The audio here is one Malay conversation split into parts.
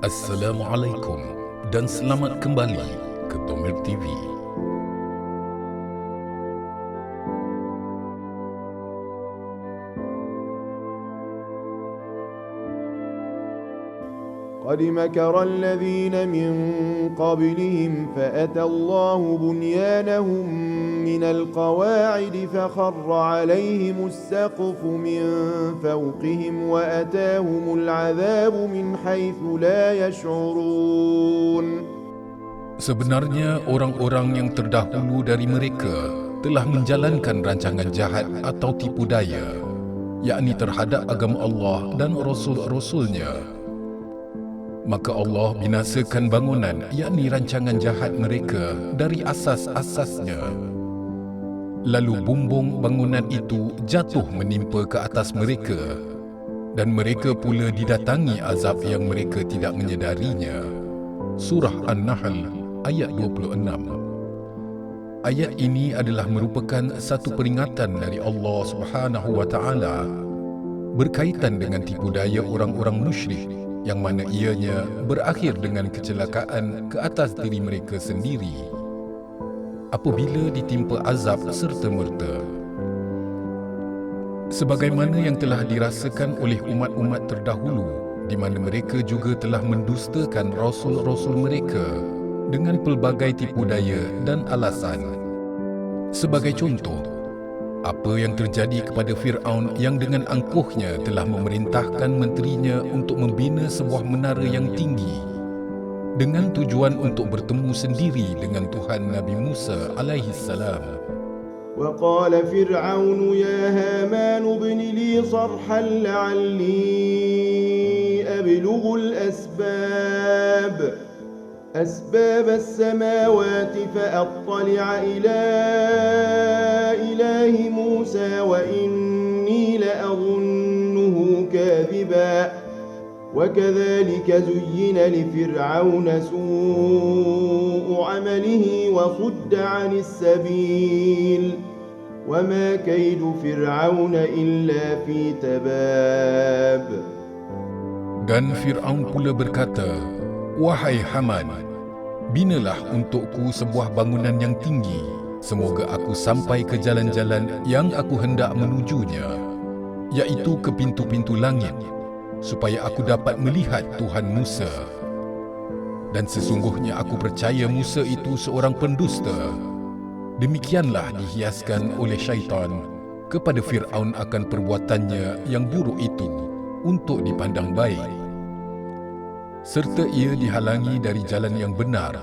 Assalamualaikum dan selamat kembali ke Tomir TV. قد مكر الذين من قبلهم فأتى الله بنيانهم من القواعد فخر عليهم السقف من فوقهم وأتاهم العذاب من حيث لا يشعرون. Sebenarnya orang-orang yang terdahulu dari mereka telah menjalankan rancangan jahat atau tipu daya, yakni terhadap agama Allah dan Rasul-Rasulnya. Maka Allah binasakan bangunan, yakni rancangan jahat mereka dari asas-asasnya. Lalu bumbung bangunan itu jatuh menimpa ke atas mereka, dan mereka pula didatangi azab yang mereka tidak menyedarinya. Surah An-Nahl ayat 26. Ayat ini adalah merupakan satu peringatan dari Allah Subhanahu wa taala berkaitan dengan tipu daya orang-orang musyrik, yang mana ianya berakhir dengan kecelakaan ke atas diri mereka sendiri apabila ditimpa azab serta-merta. Sebagaimana yang telah dirasakan oleh umat-umat terdahulu, di mana mereka juga telah mendustakan rasul-rasul mereka dengan pelbagai tipu daya dan alasan. Sebagai contoh, apa yang terjadi kepada Fir'aun yang dengan angkuhnya telah memerintahkan menterinya untuk membina sebuah menara yang tinggi dengan tujuan untuk bertemu sendiri dengan Tuhan Nabi Musa alaihi salam. وقال فرعون يا هامان ابن لي صرحا لعلي أبلغ أسباب السماوات فأطلع إلى إله موسى وإني لأظنه كاذبا وكذلك زين لفرعون سوء عمله وصد عن السبيل وما كيد فرعون إلا في تباب. Dan Fir'aun pula berkata, "Wahai Haman, binalah untukku sebuah bangunan yang tinggi. Semoga aku sampai ke jalan-jalan yang aku hendak menujunya, iaitu ke pintu-pintu langit, supaya aku dapat melihat Tuhan Musa. Dan sesungguhnya aku percaya Musa itu seorang pendusta." Demikianlah dihiaskan oleh syaitan kepada Fir'aun akan perbuatannya yang buruk itu untuk dipandang baik, serta ia dihalangi dari jalan yang benar,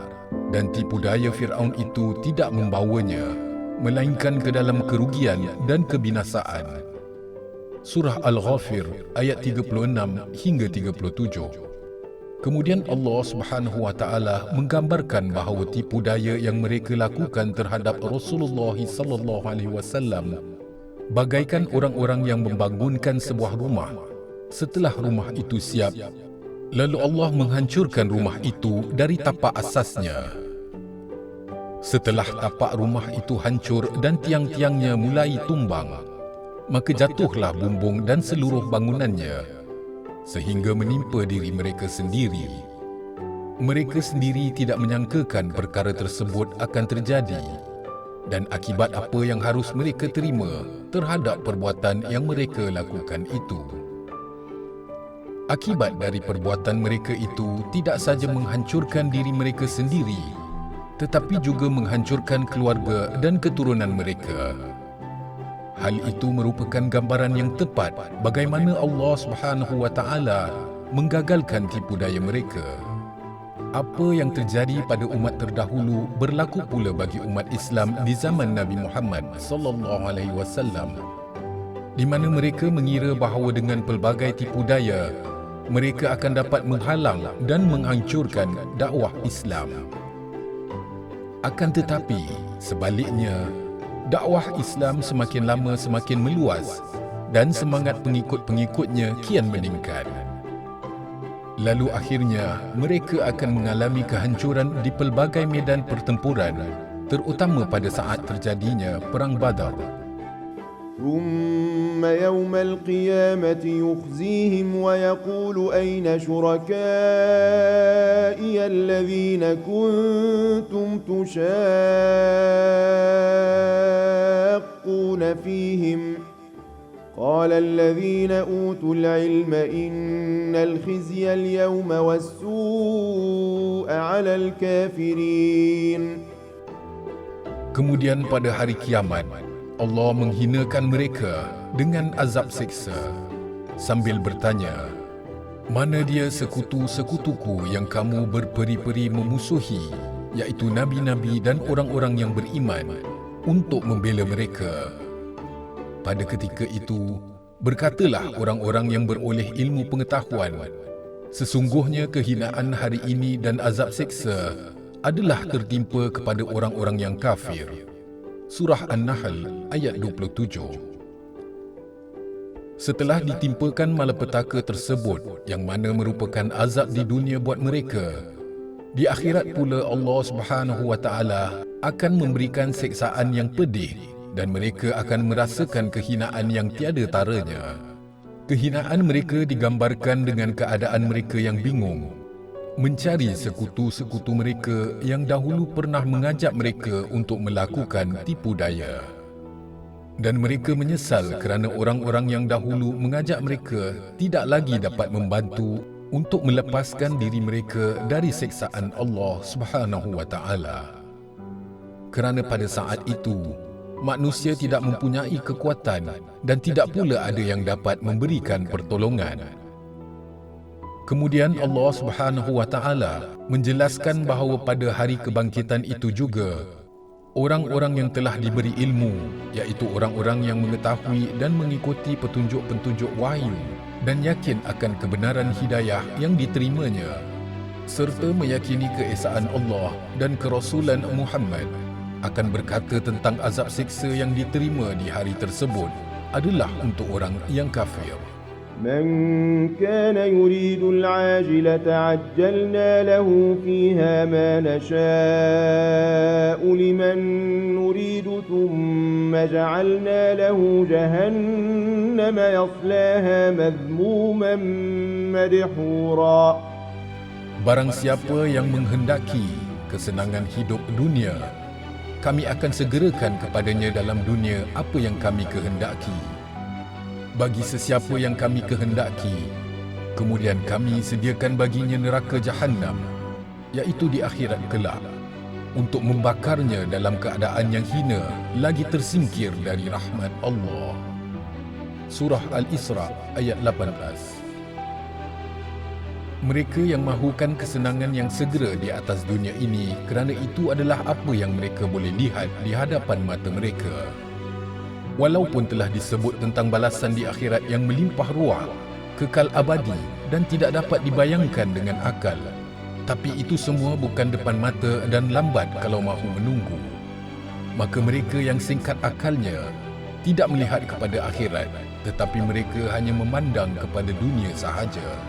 dan tipu daya Fir'aun itu tidak membawanya melainkan ke dalam kerugian dan kebinasaan. Surah Al-Ghafir ayat 36 hingga 37. Kemudian Allah Subhanahu wa taala menggambarkan bahawa tipu daya yang mereka lakukan terhadap Rasulullah sallallahu alaihi wasallam bagaikan orang-orang yang membangunkan sebuah rumah. Setelah rumah itu siap, lalu Allah menghancurkan rumah itu dari tapak asasnya. Setelah tapak rumah itu hancur dan tiang-tiangnya mulai tumbang, maka jatuhlah bumbung dan seluruh bangunannya, sehingga menimpa diri mereka sendiri. Mereka sendiri tidak menyangkakan perkara tersebut akan terjadi, dan akibat apa yang harus mereka terima terhadap perbuatan yang mereka lakukan itu. Akibat dari perbuatan mereka itu tidak sahaja menghancurkan diri mereka sendiri, tetapi juga menghancurkan keluarga dan keturunan mereka. Hal itu merupakan gambaran yang tepat bagaimana Allah Subhanahu wa taala menggagalkan tipu daya mereka. Apa yang terjadi pada umat terdahulu berlaku pula bagi umat Islam di zaman Nabi Muhammad sallallahu alaihi wasallam, di mana mereka mengira bahawa dengan pelbagai tipu daya mereka akan dapat menghalang dan menghancurkan dakwah Islam. Akan tetapi, sebaliknya, dakwah Islam semakin lama semakin meluas dan semangat pengikut-pengikutnya kian meningkat. Lalu akhirnya mereka akan mengalami kehancuran di pelbagai medan pertempuran, terutama pada saat terjadinya Perang Badar. ثم يوم القيامة يخزيهم ويقول أين شركائي الذين كنتم تشاقون فيهم قال الذين أوتوا العلم إن الخزي اليوم والسوء على الكافرين. Kemudian pada hari kiamat, Allah menghinakan mereka dengan azab siksa sambil bertanya, mana dia sekutu-sekutuku yang kamu berperi-peri memusuhi, iaitu nabi-nabi dan orang-orang yang beriman, untuk membela mereka. Pada ketika itu, berkatalah orang-orang yang beroleh ilmu pengetahuan, sesungguhnya kehinaan hari ini dan azab siksa adalah tertimpa kepada orang-orang yang kafir. Surah An-Nahl ayat 27. Setelah ditimpakan malapetaka tersebut yang mana merupakan azab di dunia buat mereka, di akhirat pula Allah Subhanahu wa taala akan memberikan siksaan yang pedih dan mereka akan merasakan kehinaan yang tiada taranya. Kehinaan mereka digambarkan dengan keadaan mereka yang bingung, mencari sekutu-sekutu mereka yang dahulu pernah mengajak mereka untuk melakukan tipu daya. Dan mereka menyesal kerana orang-orang yang dahulu mengajak mereka tidak lagi dapat membantu untuk melepaskan diri mereka dari siksaan Allah Subhanahu wa taala. Kerana pada saat itu, manusia tidak mempunyai kekuatan dan tidak pula ada yang dapat memberikan pertolongan. Kemudian Allah Subhanahu wa taala menjelaskan bahawa pada hari kebangkitan itu juga orang-orang yang telah diberi ilmu, iaitu orang-orang yang mengetahui dan mengikuti petunjuk-petunjuk wahyu dan yakin akan kebenaran hidayah yang diterimanya, serta meyakini keesaan Allah dan kerasulan Muhammad, akan berkata tentang azab siksa yang diterima di hari tersebut adalah untuk orang yang kafir. من كان يريد العاجلة عجلنا له فيها ما نشاء لمن نريد ثم جعلنا له جهنم يصلاها مذموما مدحورا. Barang siapa yang menghendaki kesenangan hidup dunia, kami akan segerakan kepadanya dalam dunia apa yang kami kehendaki. Bagi sesiapa yang kami kehendaki, kemudian kami sediakan baginya neraka Jahannam, iaitu di akhirat kelak, untuk membakarnya dalam keadaan yang hina lagi tersingkir dari rahmat Allah. Surah Al-Isra ayat 18. Mereka yang mahukan kesenangan yang segera di atas dunia ini kerana itu adalah apa yang mereka boleh lihat di hadapan mata mereka. Walaupun telah disebut tentang balasan di akhirat yang melimpah ruah, kekal abadi dan tidak dapat dibayangkan dengan akal, tapi itu semua bukan depan mata dan lambat kalau mahu menunggu. Maka mereka yang singkat akalnya tidak melihat kepada akhirat, tetapi mereka hanya memandang kepada dunia sahaja.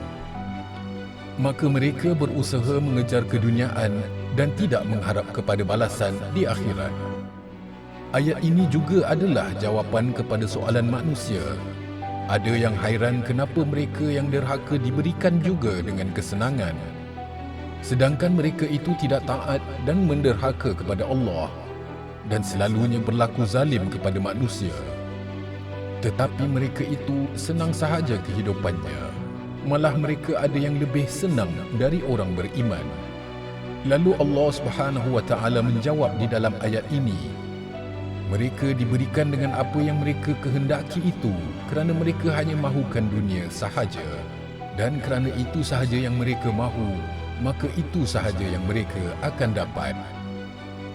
Maka mereka berusaha mengejar keduniaan dan tidak mengharap kepada balasan di akhirat. Ayat ini juga adalah jawapan kepada soalan manusia. Ada yang hairan kenapa mereka yang derhaka diberikan juga dengan kesenangan, sedangkan mereka itu tidak taat dan menderhaka kepada Allah dan selalunya berlaku zalim kepada manusia. Tetapi mereka itu senang sahaja kehidupannya. Malah mereka ada yang lebih senang dari orang beriman. Lalu Allah Subhanahu wa taala menjawab di dalam ayat ini, mereka diberikan dengan apa yang mereka kehendaki itu kerana mereka hanya mahukan dunia sahaja, dan kerana itu sahaja yang mereka mahu, maka itu sahaja yang mereka akan dapat.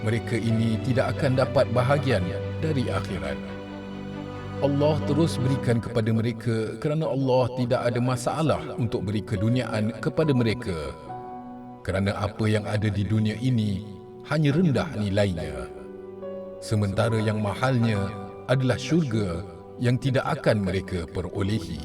Mereka ini tidak akan dapat bahagian dari akhirat. Allah terus berikan kepada mereka kerana Allah tidak ada masalah untuk beri keduniaan kepada mereka, kerana apa yang ada di dunia ini hanya rendah nilainya, sementara yang mahalnya adalah syurga yang tidak akan mereka perolehi.